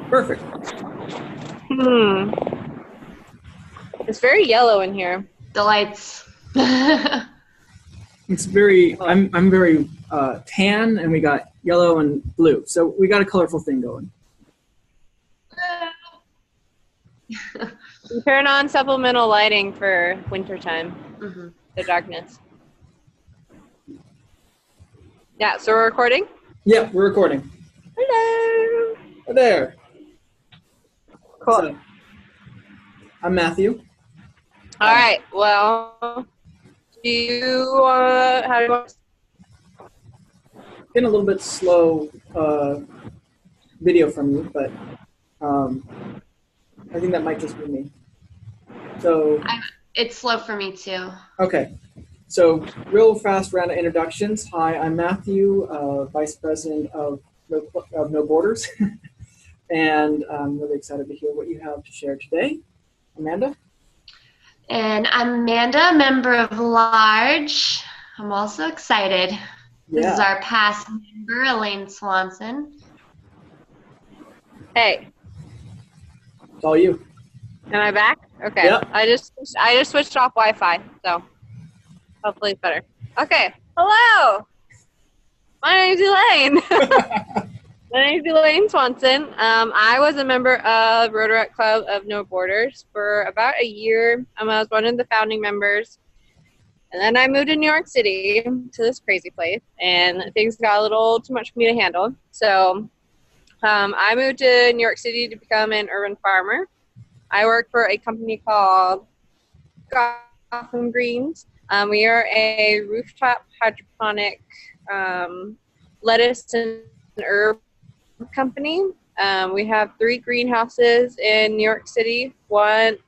Perfect. Hmm. It's very yellow in here. The lights. It's very, I'm very tan, and we got yellow and blue. So we got a colorful thing going. You turn on supplemental lighting for wintertime, the darkness. Yeah, so we're recording? Yeah, we're recording. Hello. Hi there. Cool. So, I'm Matthew. All right, well, do you, how do you want to Getting a little bit slow video from you, but I think that might just be me. So, It's slow for me too. okay. So, real fast round of introductions. Hi, I'm Matthew, Vice President of No Borders, and I'm really excited to hear what you have to share today. Amanda? And I'm Amanda, member of Large. I'm also excited. This is our past member, Elaine Swanson. Hey. It's all you. Am I back? Okay. Yep. I just switched off Wi-Fi, so hopefully it's better. Okay. Hello. My name's Elaine. My name's Elaine Swanson. I was a member of Rotaract Club of No Borders for about a year. I was one of the founding members. And then I moved to New York City to this crazy place, and things got a little too much for me to handle. So I moved to New York City to become an urban farmer. I work for a company called Gotham Greens. We are a rooftop hydroponic lettuce and herb company. We have 3 greenhouses in New York City, one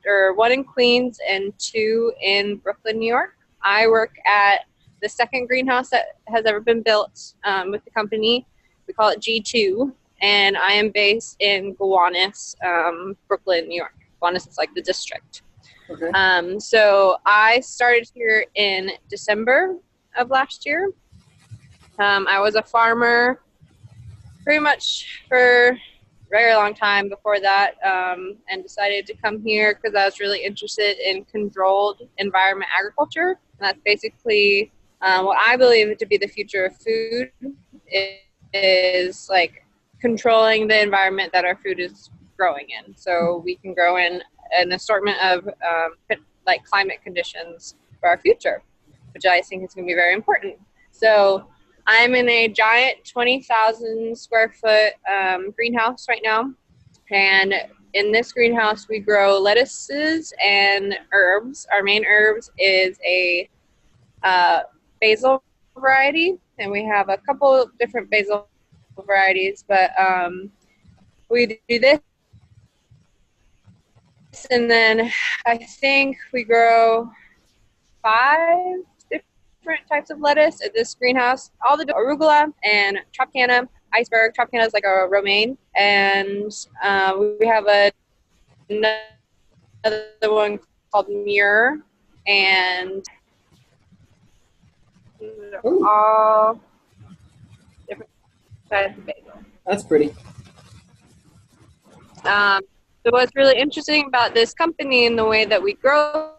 in Queens and 2 in Brooklyn, New York. I work at the second greenhouse that has ever been built with the company. We call it G2, and I am based in Gowanus, Brooklyn, New York. Gowanus is like the district. Okay. So I started here in December of last year. I was a farmer pretty much for a very long time before that, and decided to come here because I was really interested in controlled environment agriculture. And that's basically what I believe to be the future of food is like controlling the environment that our food is growing in. So we can grow in an assortment of like climate conditions for our future, which I think is going to be very important. So I'm in a giant 20,000 square foot greenhouse right now. And in this greenhouse, we grow lettuces and herbs. Our main herbs is a basil variety, and we have a couple of different basil varieties, but we do this. And then I think we grow 5 different types of lettuce at this greenhouse. All the arugula and tropicana, iceberg. Tropicana is like a romaine, and we have another one called Muir, and all different types of basil. That's pretty. So what's really interesting about this company and the way that we grow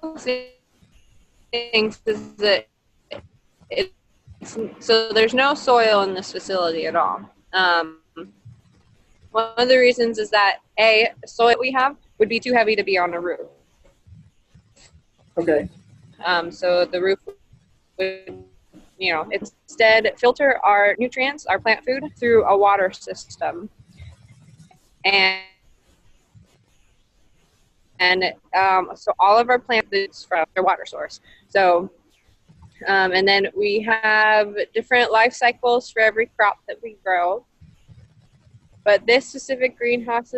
things is that so there's no soil in this facility at all. One of the reasons is that the soil we have would be too heavy to be on a roof. Okay. So the roof would, instead filter our nutrients, our plant food, through a water system. And so all of our plant foods from their water source. So, and then we have different life cycles for every crop that we grow. But this specific greenhouse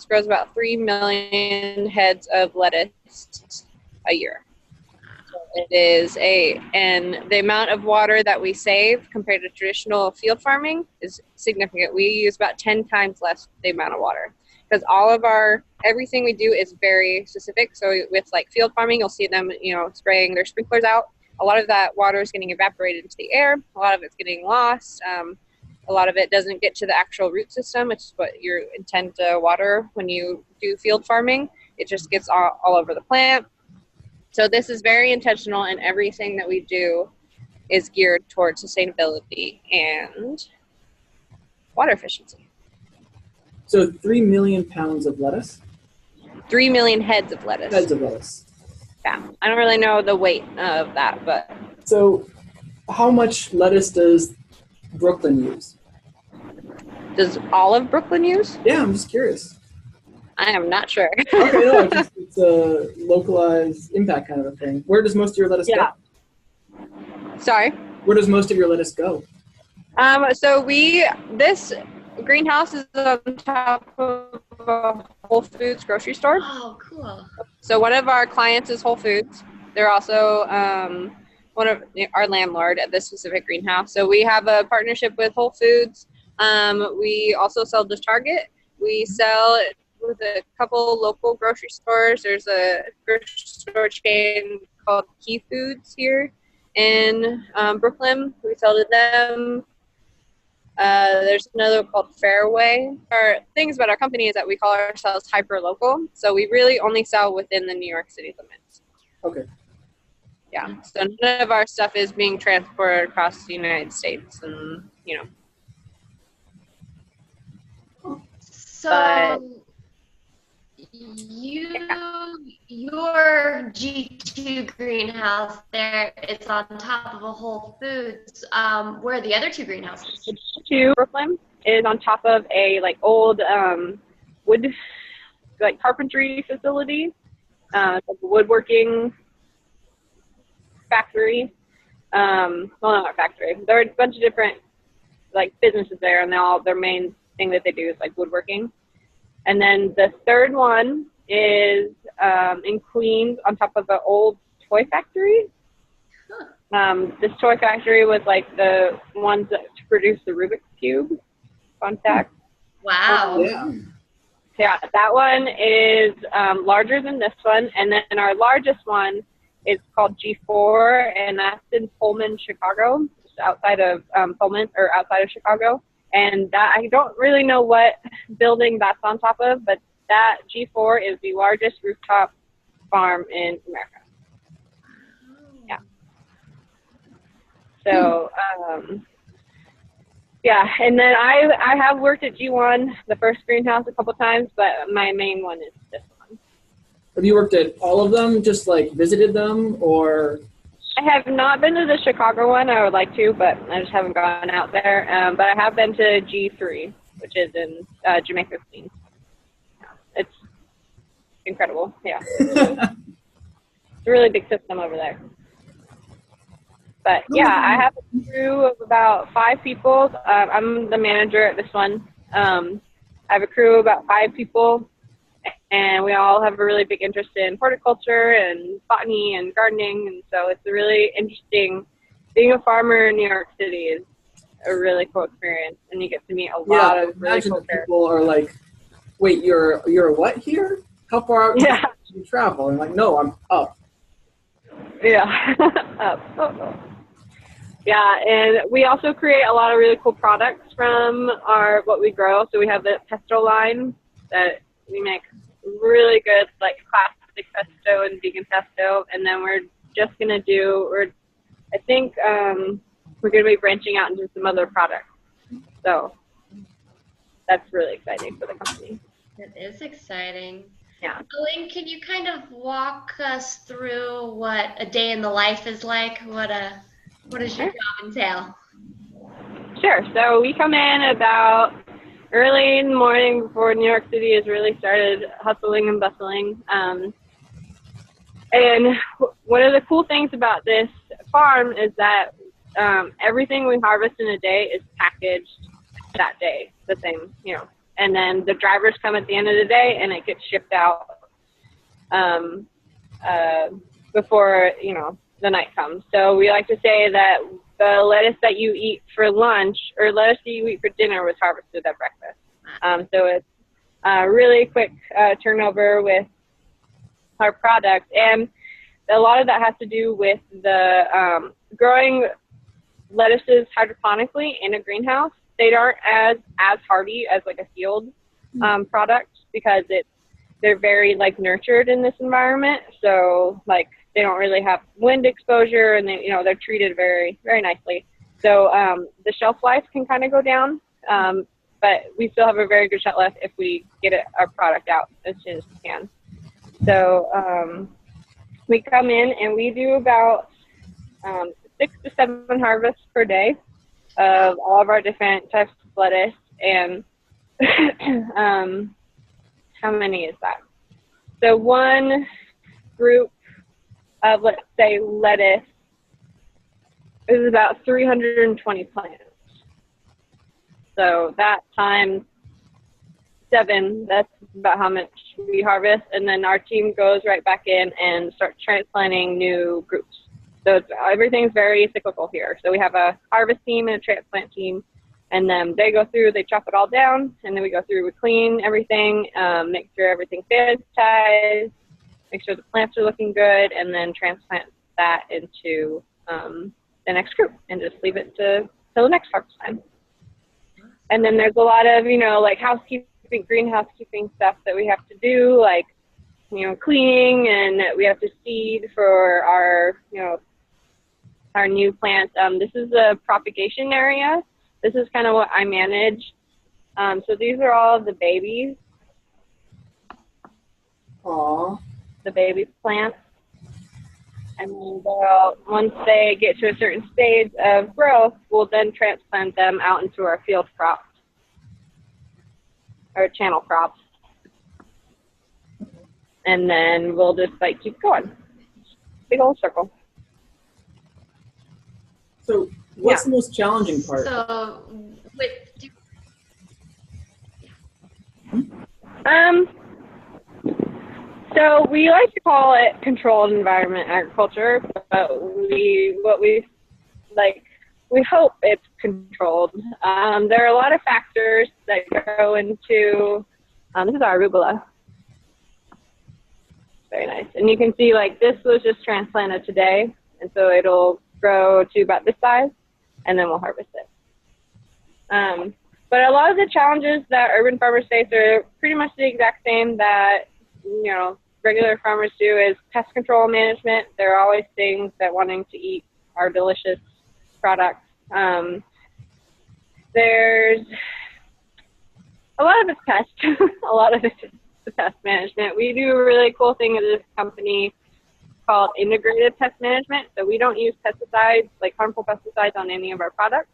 grows about 3 million heads of lettuce a year. So it is and the amount of water that we save compared to traditional field farming is significant. We use about 10 times less the amount of water, because all of everything we do is very specific. So with like field farming, you'll see them, spraying their sprinklers out. A lot of that water is getting evaporated into the air. A lot of it's getting lost. a lot of it doesn't get to the actual root system, which is what you intend to water when you do field farming. It just gets all over the plant. So this is very intentional, and everything that we do is geared towards sustainability and water efficiency. So 3 million pounds of lettuce? 3 million heads of lettuce. Heads of lettuce. Yeah, I don't really know the weight of that, but. So how much lettuce does Brooklyn use? Does all of Brooklyn use? Yeah, I'm just curious. I am not sure. Okay, no, it's a localized impact kind of a thing. Where does most of your lettuce go? Sorry? Where does most of your lettuce go? So this greenhouse is on top of a Whole Foods grocery store. Oh, cool. So one of our clients is Whole Foods. They're also one of our landlord at this specific greenhouse. So we have a partnership with Whole Foods. We also sell to Target. We sell with a couple local grocery stores. There's a grocery store chain called Key Foods here in Brooklyn. We sell to them. There's another called Fairway. Our things about our company is that we call ourselves hyper local. So we really only sell within the New York City limits. Okay. Yeah. So none of our stuff is being transported across the United States, and So your G2 greenhouse there, it's on top of a Whole Foods. Where are the other two greenhouses? G2 Brooklyn is on top of a old wood carpentry facility, like a woodworking factory. Well, not a factory. There are a bunch of different businesses there, and their main thing that they do is woodworking. And then the third one is in Queens on top of an old toy factory. This toy factory was the ones that produce the Rubik's Cube. Fun fact. Wow. Yeah, that one is larger than this one. And then our largest one is called G4, and that's in Pullman, Chicago, just outside of outside of Chicago. And that, I don't really know what building that's on top of, but that G4 is the largest rooftop farm in America. Yeah. So, yeah, and then I have worked at G1, the first greenhouse, a couple times, but my main one is this one. Have you worked at all of them, just visited them, or? I have not been to the Chicago one. I would like to, but I just haven't gone out there. But I have been to G3, which is in Jamaica, Queens. It's incredible. Yeah. It's a really big system over there. But yeah, I have a crew of about 5 people. I'm the manager at this one. I have a crew of about 5 people. And we all have a really big interest in horticulture and botany and gardening. And so it's a really interesting, being a farmer in New York City is a really cool experience. And you get to meet a lot of really cool people are wait, you're what here? How far out do you travel? And no, I'm up. Yeah, up. Oh. Yeah, and we also create a lot of really cool products from what we grow. So we have the pesto line that we make really good classic pesto and vegan pesto, and then we're just gonna I think we're gonna be branching out into some other products. So that's really exciting for the company. It is exciting. Yeah. Elaine, can you kind of walk us through what a day in the life is like? What does your job entail? Sure. So we come in about early in the morning before New York City has really started hustling and bustling. And one of the cool things about this farm is that everything we harvest in a day is packaged that day, the same, and then the drivers come at the end of the day and it gets shipped out before, the night comes. So we like to say that the lettuce that you eat for lunch or lettuce that you eat for dinner was harvested at breakfast. So it's a really quick turnover with our product. And a lot of that has to do with the growing lettuces hydroponically in a greenhouse they aren't as hardy as like a field product, because they're very like nurtured in this environment. So like they don't really have wind exposure, and they, you know, they're treated very, very nicely. So the shelf life can kind of go down, but we still have a very good shelf life if we get our product out as soon as we can. So we come in and we do about 6 to 7 harvests per day of all of our different types of lettuce. And how many is that? So one group of, let's say, lettuce is about 320 plants. So that times 7, that's about how much we harvest. And then our team goes right back in and starts transplanting new groups. So everything's very cyclical here. So we have a harvest team and a transplant team, and then they go through, they chop it all down, and then we go through, we clean everything, make sure everything's sanitized, make sure the plants are looking good, and then transplant that into the next group and just leave it till the next harvest time. And then there's a lot of, you know, like housekeeping, green housekeeping stuff that we have to do, like, you know, cleaning, and we have to seed for our, you know, our new plants. This is a propagation area. This is kind of what I manage. So these are all the babies. Aww. The baby plants. And then once they get to a certain stage of growth, we'll then transplant them out into our field crops, or channel crops. And then we'll just like keep going. Big old circle. So what's the most challenging part? So we like to call it controlled environment agriculture, but we hope it's controlled. There are a lot of factors that go into, this is our arugula. Very nice. And you can see, like, this was just transplanted today, and so it'll grow to about this size, and then we'll harvest it. But a lot of the challenges that urban farmers face are pretty much the exact same that, you know, regular farmers do, is pest control management. There are always things that wanting to eat our delicious products. There's a lot of it's pest. A lot of it's the pest management. We do a really cool thing at this company called integrated pest management. So we don't use pesticides, like harmful pesticides, on any of our products.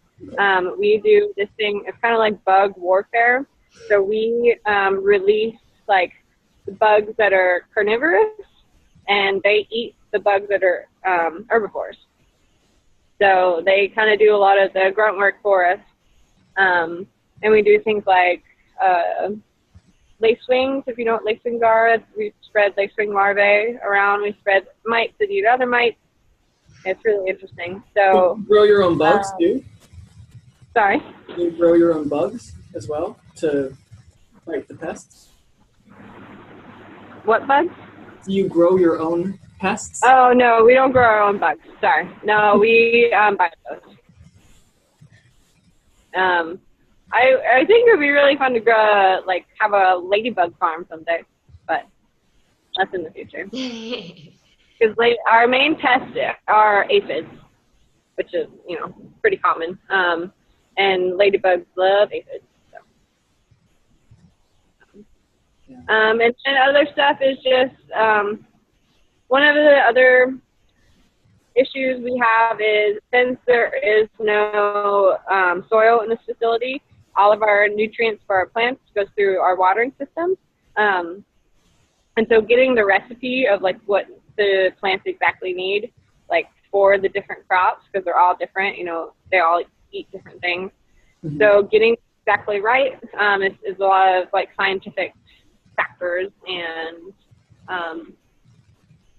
We do this thing, it's kind of like bug warfare. So we release like the bugs that are carnivorous, and they eat the bugs that are herbivores. So they kind of do a lot of the grunt work for us. And we do things like lacewings. If you know what lacewings are, we spread lacewing larvae around. We spread mites that eat other mites. It's really interesting. So you grow your own bugs too? Sorry? You grow your own bugs as well to fight the pests? What bugs? Do you grow your own pests? Oh, no, we don't grow our own bugs. Sorry. No, we buy those. I think it would be really fun to grow, like, have a ladybug farm someday, but that's in the future. Because our main pests are aphids, which is, you know, pretty common. And ladybugs love aphids. So. And then other stuff is just, one of the other issues we have is, since there is no soil in this facility, all of our nutrients for our plants goes through our watering system. And so getting the recipe of like what the plants exactly need, like for the different crops, because they're all different, you know, they all eat different things. Mm-hmm. So getting exactly right is a lot of like scientific factors, and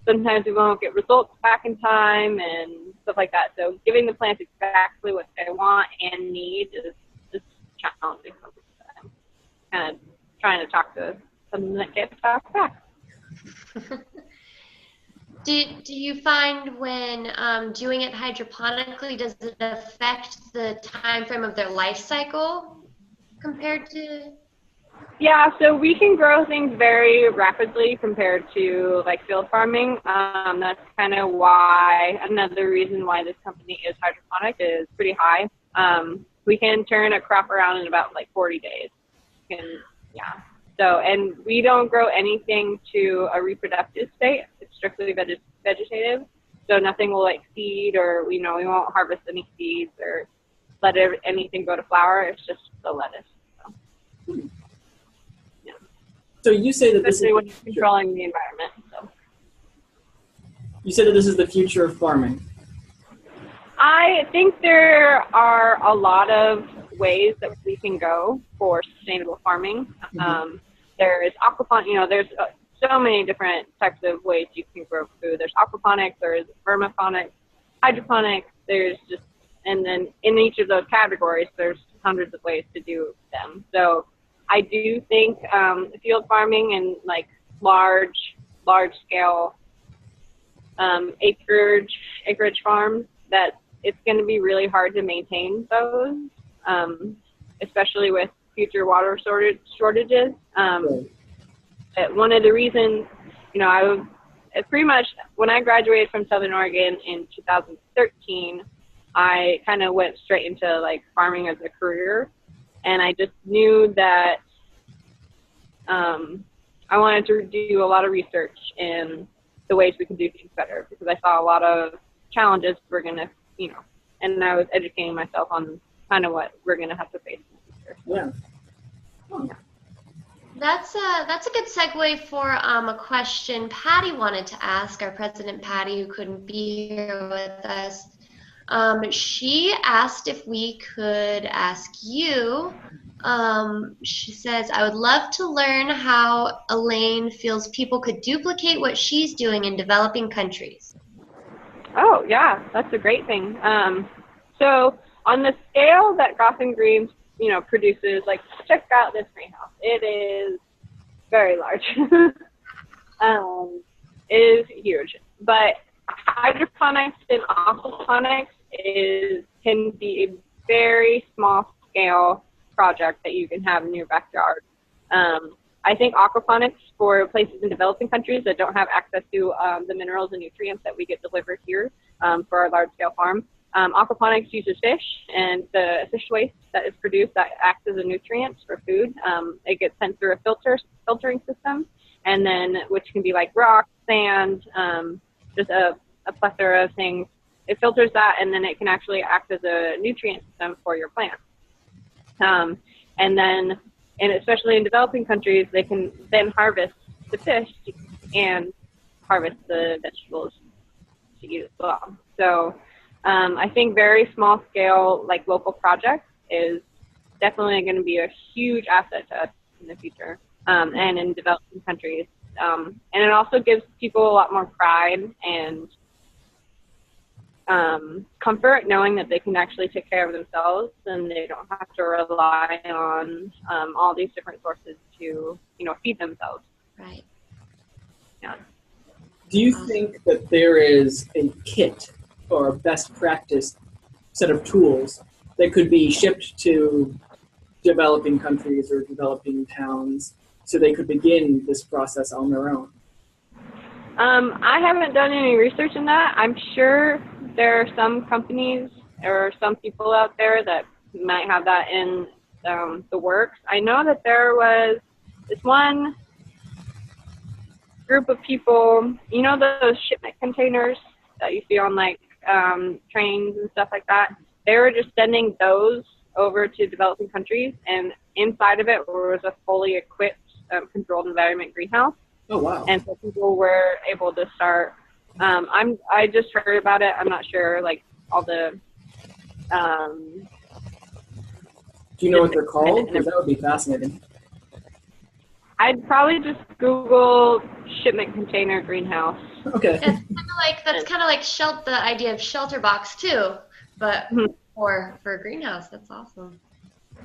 sometimes we won't get results back in time and stuff like that. So giving the plants exactly what they want and need is challenging. Kind of trying to talk to something that gets back. Do you find when doing it hydroponically, does it affect the time frame of their life cycle compared to? Yeah, so we can grow things very rapidly compared to like field farming. That's kind of why, another reason why this company is hydroponic is pretty high. We can turn a crop around in about like 40 days. Yeah. So, and we don't grow anything to a reproductive state. It's strictly vegetative. So nothing will like seed, or, we won't harvest any seeds or let anything go to flower. It's just the lettuce. So. So you say that this is when you're controlling the environment. So. You said that this is the future of farming. I think there are a lot of ways that we can go for sustainable farming. There is aquaponics. There's so many different types of ways you can grow food. There's aquaponics, there's vermiponics, hydroponics. And then in each of those categories, there's hundreds of ways to do them. So I do think field farming and like large scale acreage farms, that it's going to be really hard to maintain those, especially with future water shortages. One of the reasons, I was pretty much, when I graduated from Southern Oregon in 2013, I kind of went straight into like farming as a career. And I just knew that I wanted to do a lot of research in the ways we can do things better, because I saw a lot of challenges we're going to, and I was educating myself on kind of what we're going to have to face in the future. Yeah. Oh. That's a good segue for a question Patty wanted to ask, our president Patty, who couldn't be here with us. She asked if we could ask you. She says, I would love to learn how Elaine feels people could duplicate what she's doing in developing countries. Oh, yeah, that's a great thing. So on the scale that Gotham Greens, produces, like, check out this greenhouse. It is very large. It is huge. But hydroponics and aquaponics can be a very small scale project that you can have in your backyard. I think aquaponics, for places in developing countries that don't have access to the minerals and nutrients that we get delivered here for our large scale farm, aquaponics uses fish, and the fish waste that is produced that acts as a nutrient for food. It gets sent through a filtering system, and then, which can be like rock, sand, just a plethora of things. It filters that, and then it can actually act as a nutrient system for your plants. And especially in developing countries, they can then harvest the fish and harvest the vegetables to eat as well. So I think very small scale, like local projects, is definitely going to be a huge asset to us in the future, and in developing countries. And it also gives people a lot more pride and comfort knowing that they can actually take care of themselves, and they don't have to rely on all these different sources to, feed themselves. Right. Yeah. Do you think that there is a kit or a best practice set of tools that could be shipped to developing countries or developing towns so they could begin this process on their own? I haven't done any research in that. I'm sure there are some companies or some people out there that might have that in the works. I know that there was this one group of people, those shipment containers that you see on like trains and stuff like that. They were just sending those over to developing countries, and inside of it was a fully equipped controlled environment greenhouse. Oh, wow. And so people were able to start. I just heard about it. I'm not sure, like, all the. Do you know what they're called? Because that would be fascinating. I'd probably just Google shipment container greenhouse. Okay. That's kind of like the idea of shelter box too, but for a greenhouse. That's awesome.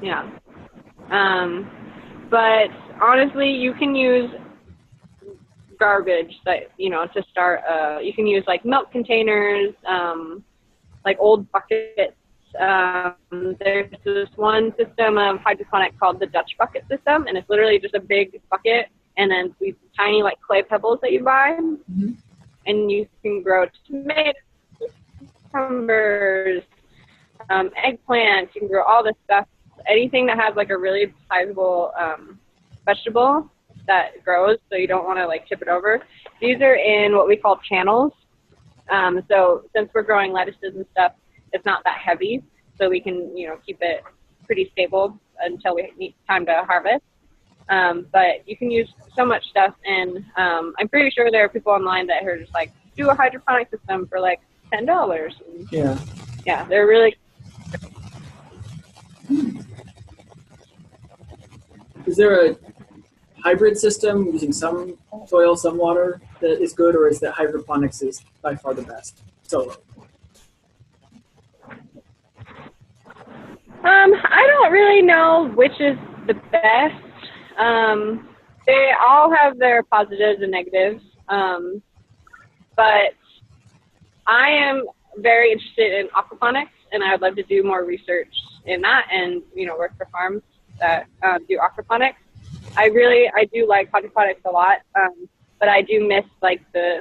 Yeah. But honestly, you can use garbage that, to start, you can use like milk containers, like old buckets. There's this one system of hydroponic called the Dutch bucket system, and it's literally just a big bucket and then these tiny like clay pebbles that you buy, and you can grow tomatoes, cucumbers, eggplants. You can grow all this stuff, anything that has like a really sizable vegetable that grows, so you don't want to like tip it over. These are in what we call channels. So since we're growing lettuces and stuff, it's not that heavy, so we can, keep it pretty stable until we need time to harvest. But you can use so much stuff, and I'm pretty sure there are people online that are just like, do a hydroponic system for like $10. Yeah. Yeah, they're really. Is there a hybrid system using some soil, some water that is good, or is that hydroponics is by far the best solo? I don't really know which is the best. They all have their positives and negatives. But I am very interested in aquaponics, and I would love to do more research in that and, work for farms that do aquaponics. I do like hydroponics a lot, but I do miss like the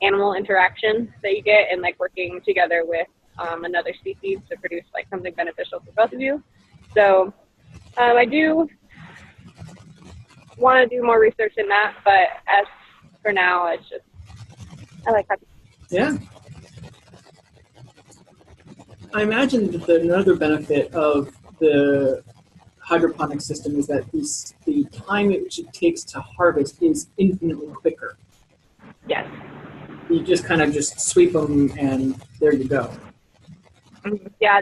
animal interaction that you get and like working together with another species to produce like something beneficial for both of you. So I do want to do more research in that, but as for now, it's just I like hydroponics. Yeah. I imagine that another benefit of the hydroponic system is that the time at which it takes to harvest is infinitely quicker. Yes. You just kind of just sweep them and there you go. Yeah,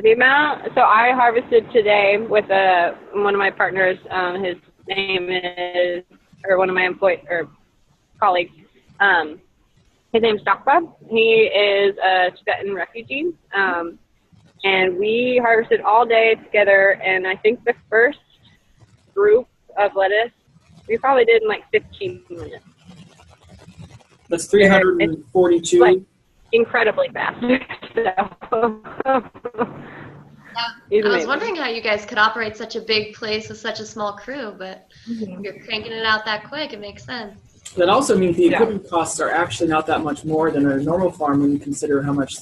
so I harvested today with one of my partners. His name is, or one of my colleagues. His name's Dakpa. He is a Tibetan refugee. And we harvested all day together, and I think the first group of lettuce we probably did in like 15 minutes. That's 342. It's like incredibly fast. I was wondering how you guys could operate such a big place with such a small crew, but you're cranking it out that quick. It makes sense. That also means the equipment costs are actually not that much more than a normal farm when you consider how much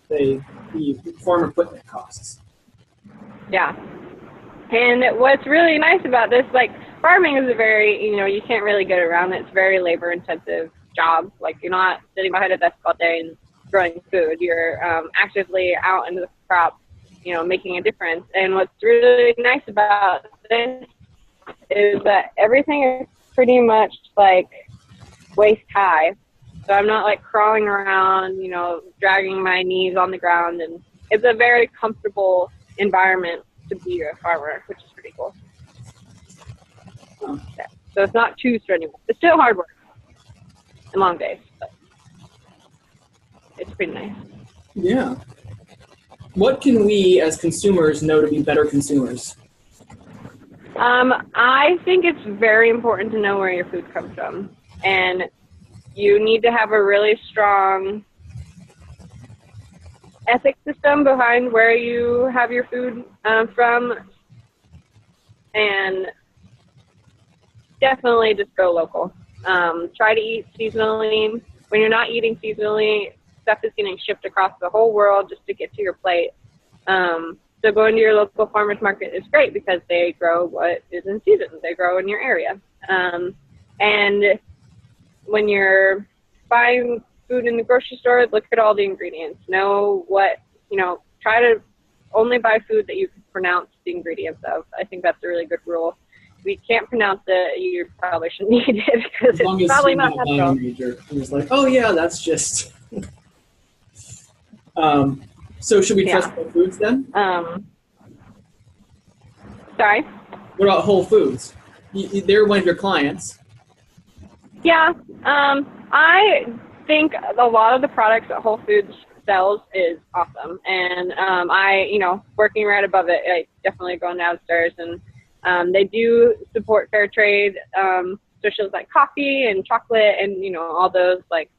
the farm equipment costs. Yeah. And what's really nice about this, like farming is a very, you can't really get around it. It's a very labor intensive job. Like you're not sitting behind a desk all day and growing food. You're actively out into the crop, making a difference. And what's really nice about this is that everything is pretty much like waist high. So I'm not like crawling around, dragging my knees on the ground, and it's a very comfortable environment to be a farmer, which is pretty cool. Yeah. So it's not too strenuous. It's still hard work and long days, but it's pretty nice. Yeah. What can we as consumers know to be better consumers? I think it's very important to know where your food comes from, and you need to have a really strong ethics system behind where you have your food from, and definitely just go local. Try to eat seasonally. When you're not eating seasonally, stuff is getting shipped across the whole world just to get to your plate. So going to your local farmer's market is great because they grow what is in season. They grow in your area. And when you're buying food in the grocery store, look at all the ingredients. Know what, try to only buy food that you can pronounce the ingredients of. I think that's a really good rule. If you can't pronounce it, you probably shouldn't eat it because it's probably not natural. Major. It's like, oh yeah, that's just... So should we trust Whole Foods then? Sorry? What about Whole Foods? They're one of your clients. Yeah. I think a lot of the products that Whole Foods sells is awesome. And working right above it, I definitely go downstairs, and they do support fair trade. especially like coffee and chocolate and, you know, all those like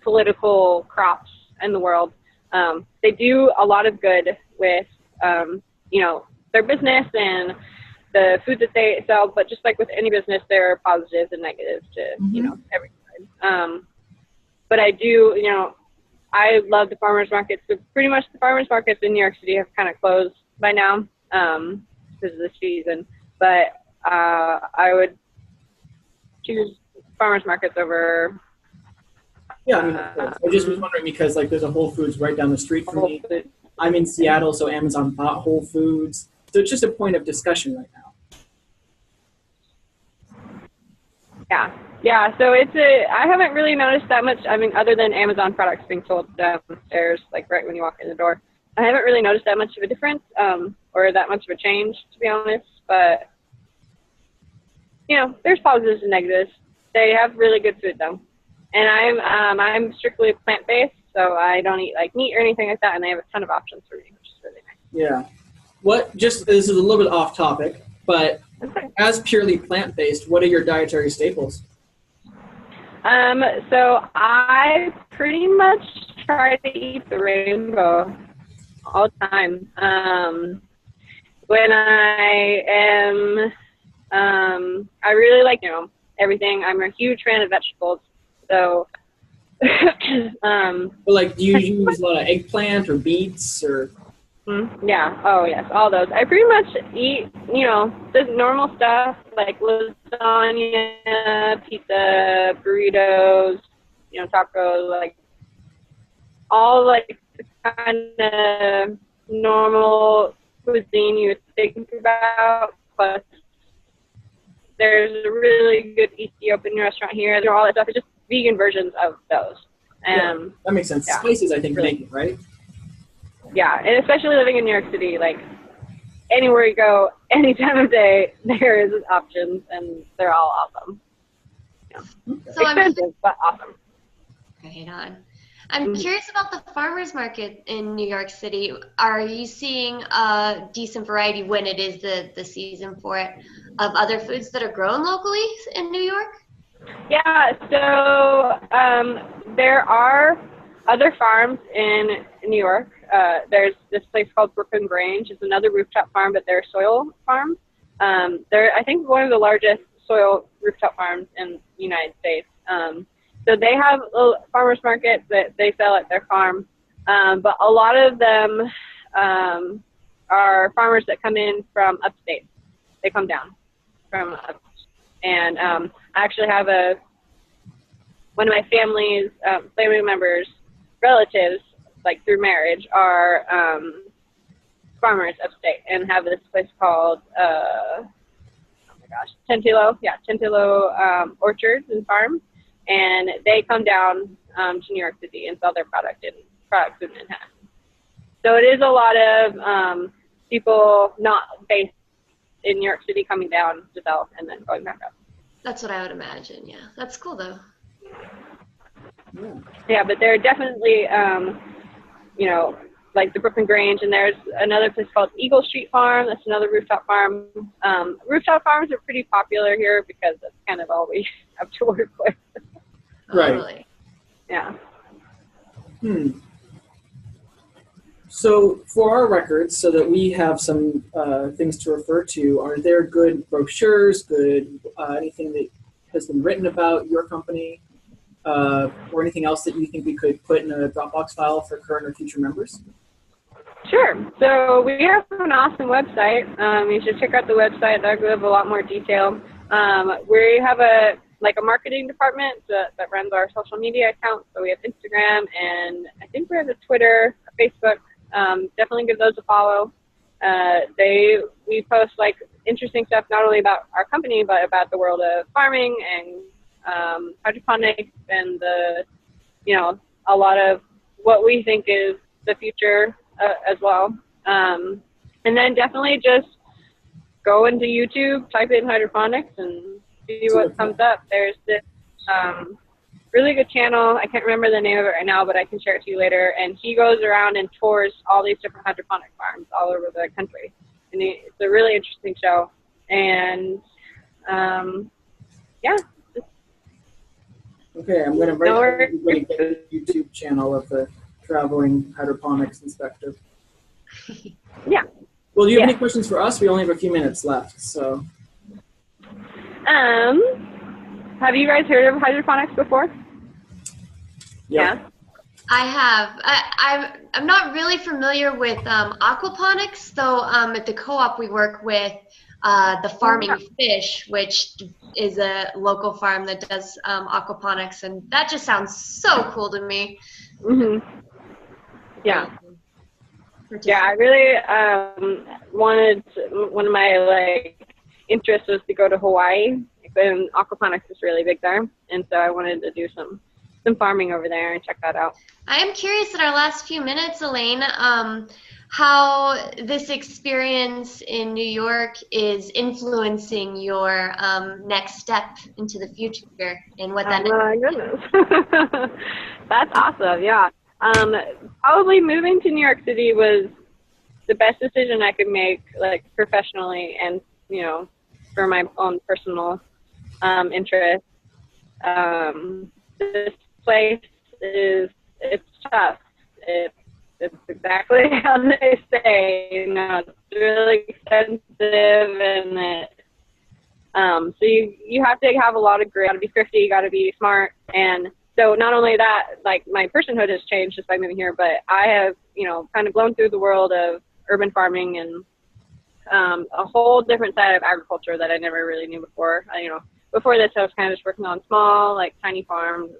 political crops in the world. They do a lot of good with, you know, their business and the food that they sell, but just like with any business, there are positives and negatives to, you know, every side. But I do, you know, I love the farmers markets, but pretty much the farmers markets in New York City have kind of closed by now because of the season. But I would choose farmers markets over. Yeah, I mean, of course. I just was wondering because like there's a Whole Foods right down the street from me. I'm in Seattle, so Amazon bought Whole Foods. So it's just a point of discussion right now. Yeah. So I haven't really noticed that much. I mean, other than Amazon products being sold downstairs, like right when you walk in the door, I haven't really noticed that much of a difference or that much of a change, to be honest. But you know, there's positives and negatives. They have really good food though, and I'm strictly plant-based, so I don't eat like meat or anything like that, and they have a ton of options for me, which is really nice. Yeah. This is a little bit off topic, but as purely plant-based, what are your dietary staples? So I pretty much try to eat the rainbow all the time. When I am, I really like, you know, everything. I'm a huge fan of vegetables. So, But like, do you use a lot of eggplant or beets or? Yeah. Oh, yes. All those. I pretty much eat, you know, the normal stuff like lasagna, pizza, burritos, you know, tacos, like all like the kind of normal cuisine you would think about. Plus, there's a really good Ethiopian restaurant here. They're all that stuff. It's just vegan versions of those. Yeah, that makes sense. Yeah. Spices, I think, Really. make it, right? Yeah, and especially living in New York City, like anywhere you go, any time of day, there is options, and they're all awesome. Yeah. So Expensive, but awesome. Right on. I'm curious about the farmers market in New York City. Are you seeing a decent variety when it is the season for it of other foods that are grown locally in New York? Yeah, so there are other farms in New York. There's this place called Brooklyn Grange. It's another rooftop farm, but they're soil farms. They're, I think, one of the largest soil rooftop farms in the United States. So they have farmers markets that they sell at their farm, but a lot of them are farmers that come in from upstate. They come down from upstate. And I actually have one of my family members, relatives, like through marriage, are farmers upstate and have this place called, Tentilo Orchards and Farms. And they come down to New York City and sell their products in Manhattan. So it is a lot of people not based in New York City coming down to sell and then going back up. That's what I would imagine, yeah. That's cool, though. Yeah, but there are definitely, you know, like the Brooklyn Grange, and there's another place called Eagle Street Farm. That's another rooftop farm. Rooftop farms are pretty popular here because that's kind of all we have to work with. Right. Really. Yeah. So for our records, so that we have some things to refer to, are there good brochures, anything that has been written about your company, or anything else that you think we could put in a Dropbox file for current or future members? Sure. So we have an awesome website. You should check out the website. That'll give a lot more detail. We have a marketing department that runs our social media accounts. So we have Instagram, and I think we have a Twitter, a Facebook. Definitely give those a follow. We post like interesting stuff not only about our company but about the world of farming and hydroponics and a lot of what we think is the future as well. And then definitely just go into YouTube, type in hydroponics, and see what comes up. There's this really good channel. I can't remember the name of it right now, but I can share it to you later. And he goes around and tours all these different hydroponic farms all over the country. And really interesting show. And yeah. Okay, I'm going to invite everybody to the YouTube channel of the traveling hydroponics inspector. Yeah. Well, do you have any questions for us? We only have a few minutes left, so. Have you guys heard of hydroponics before? Yep. Yeah. I have. I'm not really familiar with aquaponics, though. At the co-op, we work with the Farming Fish, which is a local farm that does aquaponics, and that just sounds so cool to me. Yeah. Yeah, I really wanted to, one of my interests was to go to Hawaii, and aquaponics is really big there, and so I wanted to do some farming over there and check that out. I am curious in our last few minutes, Elaine, how this experience in New York is influencing your next step into the future and what that. Oh my goodness, that's awesome! Yeah, probably moving to New York City was the best decision I could make, professionally, and for my own personal interest. This place it's tough. It's exactly how they say. It's really expensive, and so you have to have a lot of grit. You got to be thrifty. You got to be smart. And so not only that, my personhood has changed just by moving here, but I have kind of blown through the world of urban farming and a whole different side of agriculture that I never really knew before. Before this, I was kind of just working on small, tiny farms.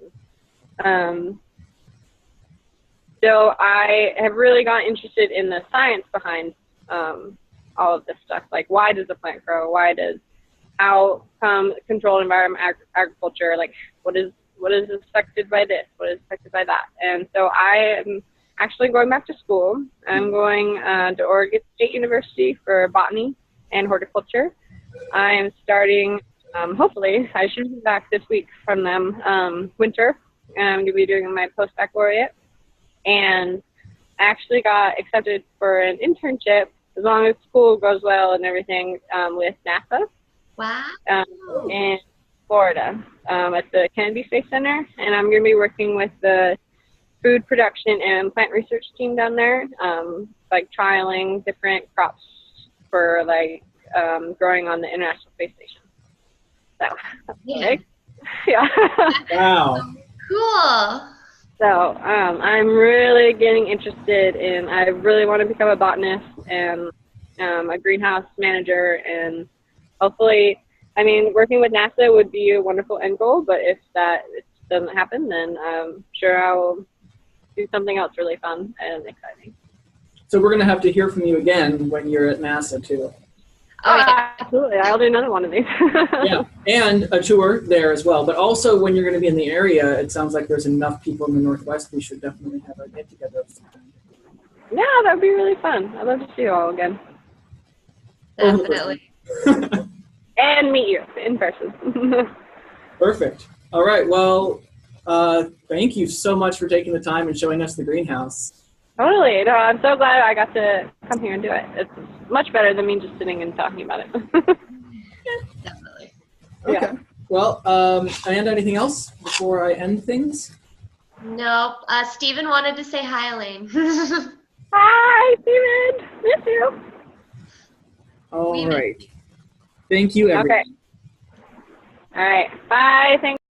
So I have really gotten interested in the science behind all of this stuff. Why does a plant grow? How come controlled environment agriculture? What is affected by this? What is affected by that? And so I am actually going back to school. I'm going to Oregon State University for botany and horticulture. I am starting, hopefully, I should be back this week from them, winter. I'm going to be doing my post-baccalaureate. And I actually got accepted for an internship, as long as school goes well and everything, with NASA. Wow. In Florida, at the Kennedy Space Center. And I'm going to be working with the food production and plant research team down there, trialing different crops for growing on the International Space Station. So that's big. Yeah. Wow. Cool. So I'm really getting interested in. I really want to become a botanist and a greenhouse manager, and hopefully, working with NASA would be a wonderful end goal. But if that doesn't happen, then I'm sure I will do something else really fun and exciting. So we're going to have to hear from you again when you're at NASA too. Oh, yeah. Absolutely. I'll do another one of these. Yeah, and a tour there as well. But also, when you're going to be in the area, it sounds like there's enough people in the Northwest. We should definitely have a get-together of some kind. Yeah, that would be really fun. I'd love to see you all again. Definitely. And meet you in person. Perfect. All right. Well, thank you so much for taking the time and showing us the greenhouse. Totally. No, I'm so glad I got to come here and do it. It's much better than me just sitting and talking about it. Definitely. Okay. Yeah. Well, and anything else before I end things? Nope. Stephen wanted to say hi, Elaine. Hi, Steven. Miss you. All right. Thank you, everyone. Okay. All right. Bye. Thanks.